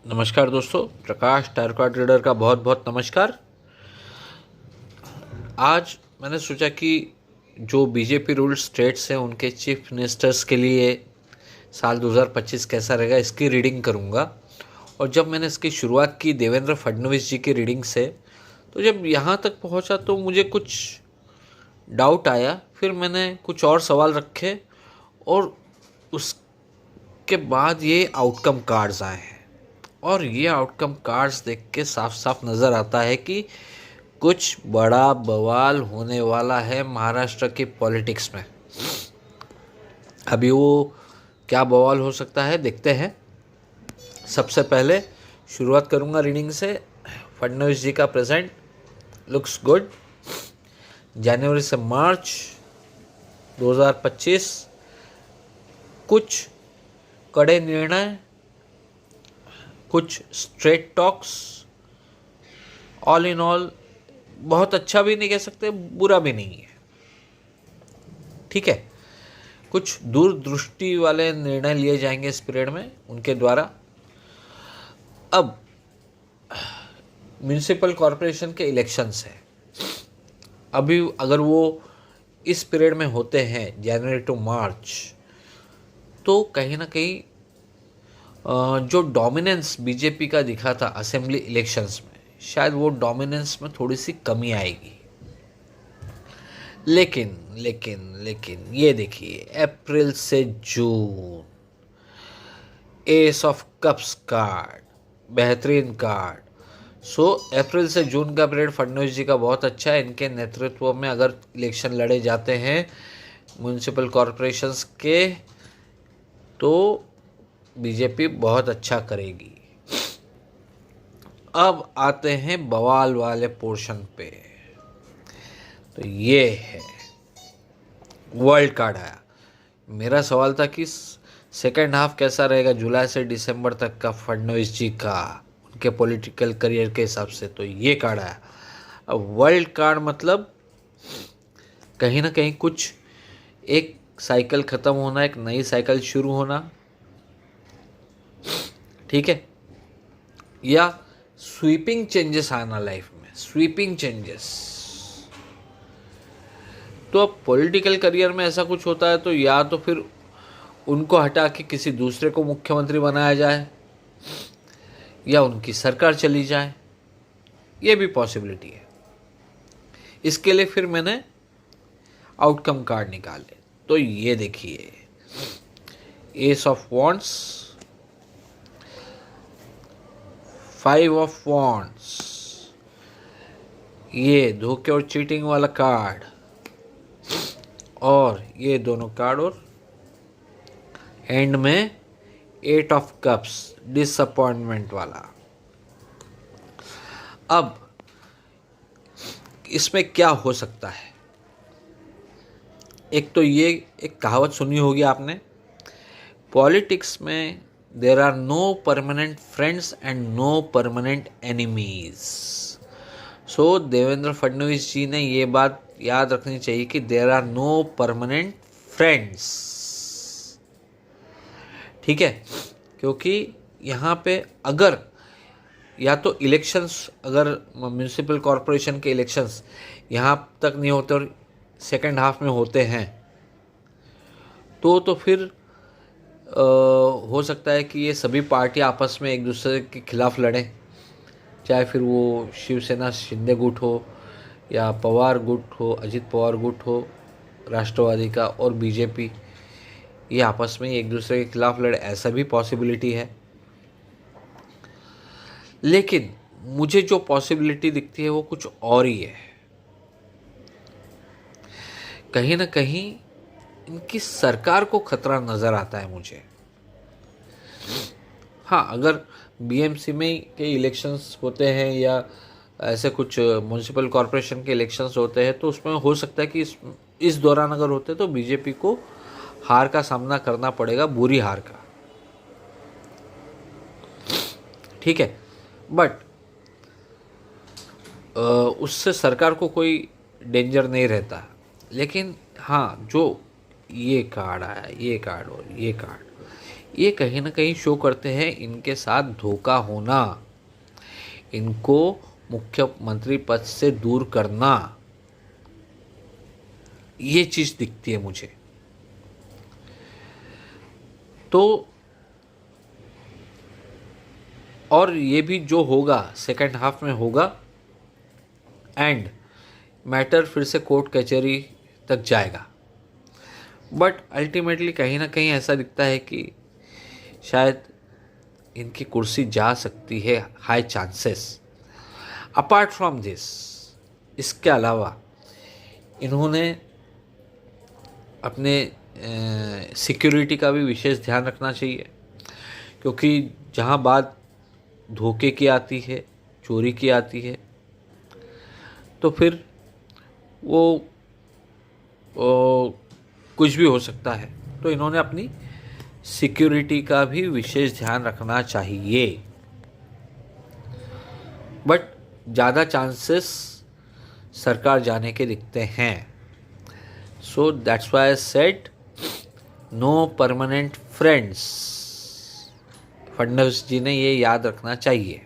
नमस्कार दोस्तों, प्रकाश tarot trader का बहुत बहुत नमस्कार। आज मैंने सोचा कि जो बीजेपी रूल्ड स्टेट्स हैं उनके चीफ मिनिस्टर्स के लिए साल 2025 कैसा रहेगा इसकी रीडिंग करूंगा। और जब मैंने इसकी शुरुआत की देवेंद्र फडणवीस जी की रीडिंग से, तो जब यहाँ तक पहुँचा तो मुझे कुछ डाउट आया। फिर मैंने कुछ और सवाल रखे और उसके बाद ये आउटकम कार्ड्स आए हैं। और ये आउटकम कार्ड्स देख के साफ साफ नज़र आता है कि कुछ बड़ा बवाल होने वाला है महाराष्ट्र की पॉलिटिक्स में। अभी वो क्या बवाल हो सकता है देखते हैं। सबसे पहले शुरुआत करूंगा रीडिंग से। फडणवीस जी का प्रेजेंट लुक्स गुड। जनवरी से मार्च 2025 कुछ कड़े निर्णय, कुछ straight talks, all in all बहुत अच्छा भी नहीं कह सकते, बुरा भी नहीं है, ठीक है। कुछ दूरदृष्टि वाले निर्णय लिए जाएंगे इस पीरियड में उनके द्वारा। अब म्यूनिसिपल कॉरपोरेशन के इलेक्शंस हैं। अभी अगर वो इस पीरियड में होते हैं जनवरी टू मार्च, तो कहीं ना कहीं जो डोमिनेंस बीजेपी का दिखा था असेंबली इलेक्शंस में, शायद वो डोमिनेंस में थोड़ी सी कमी आएगी। लेकिन लेकिन लेकिन ये देखिए, अप्रैल से जून, एस ऑफ कप्स कार्ड, बेहतरीन कार्ड। सो अप्रैल से जून का पीरियड फडणवीस जी का बहुत अच्छा है। इनके नेतृत्व में अगर इलेक्शन लड़े जाते हैं म्यूनिसिपल कॉरपोरेशंस के, तो बीजेपी बहुत अच्छा करेगी। अब आते हैं बवाल वाले पोर्शन पे। तो ये है वर्ल्ड कार्ड आया। मेरा सवाल था कि सेकेंड हाफ कैसा रहेगा जुलाई से दिसंबर तक का फडणवीस जी का, उनके पॉलिटिकल करियर के हिसाब से। तो ये कार्ड आया। अब वर्ल्ड कार्ड मतलब कहीं ना कहीं कुछ एक साइकिल ख़त्म होना, एक नई साइकिल शुरू होना, ठीक है, या स्वीपिंग चेंजेस आना लाइफ में, स्वीपिंग चेंजेस। तो अब पॉलिटिकल करियर में ऐसा कुछ होता है तो या तो फिर उनको हटा के किसी दूसरे को मुख्यमंत्री बनाया जाए या उनकी सरकार चली जाए, ये भी पॉसिबिलिटी है। इसके लिए फिर मैंने आउटकम कार्ड निकाले। तो ये देखिए, S of wands, 5 of wands, ये धोखे और चीटिंग वाला कार्ड, और ये दोनों कार्ड, और एंड में 8 ऑफ कप्स, डिसअपॉइंटमेंट वाला। अब इसमें क्या हो सकता है? एक तो ये एक कहावत सुनी होगी आपने, पॉलिटिक्स में there are no permanent friends and no permanent enemies. So Devendra Fadnavis ji ने ये बात याद रखनी चाहिए कि there are no permanent friends, ठीक है। क्योंकि यहाँ पे अगर या तो इलेक्शंस, अगर म्यूनिसिपल कॉरपोरेशन के इलेक्शंस यहाँ तक नहीं होते और सेकेंड हाफ में होते हैं, तो फिर हो सकता है कि ये सभी पार्टी आपस में एक दूसरे के खिलाफ लड़ें, चाहे फिर वो शिवसेना शिंदे गुट हो या पवार गुट हो, अजित पवार गुट हो राष्ट्रवादी का, और बीजेपी, ये आपस में एक दूसरे के खिलाफ लड़े, ऐसा भी पॉसिबिलिटी है। लेकिन मुझे जो पॉसिबिलिटी दिखती है वो कुछ और ही है। कहीं ना कहीं इनकी सरकार को खतरा नज़र आता है मुझे। हाँ, अगर बीएमसी में के इलेक्शंस होते हैं या ऐसे कुछ म्यूनिसिपल कॉरपोरेशन के इलेक्शंस होते हैं, तो उसमें हो सकता है कि इस दौरान अगर होते तो बीजेपी को हार का सामना करना पड़ेगा, बुरी हार का, ठीक है। बट उससे सरकार को कोई डेंजर नहीं रहता। लेकिन हाँ, जो ये कार्ड आया, ये कार्ड और ये कार्ड, ये कहीं ना कहीं शो करते हैं इनके साथ धोखा होना, इनको मुख्यमंत्री पद से दूर करना, ये चीज़ दिखती है मुझे। तो और ये भी जो होगा सेकंड हाफ में होगा, एंड मैटर फिर से कोर्ट कचहरी तक जाएगा। बट अल्टीमेटली कहीं ना कहीं ऐसा दिखता है कि शायद इनकी कुर्सी जा सकती है, high chances. Apart from this, इसके अलावा इन्होंने अपने सिक्योरिटी का भी विशेष ध्यान रखना चाहिए, क्योंकि जहाँ बात धोखे की आती है, चोरी की आती है, तो फिर वो कुछ भी हो सकता है। तो इन्होंने अपनी सिक्योरिटी का भी विशेष ध्यान रखना चाहिए। बट ज़्यादा चांसेस सरकार जाने के दिखते हैं। So that's why I said no permanent friends. Fadnavis ji ने ये याद रखना चाहिए।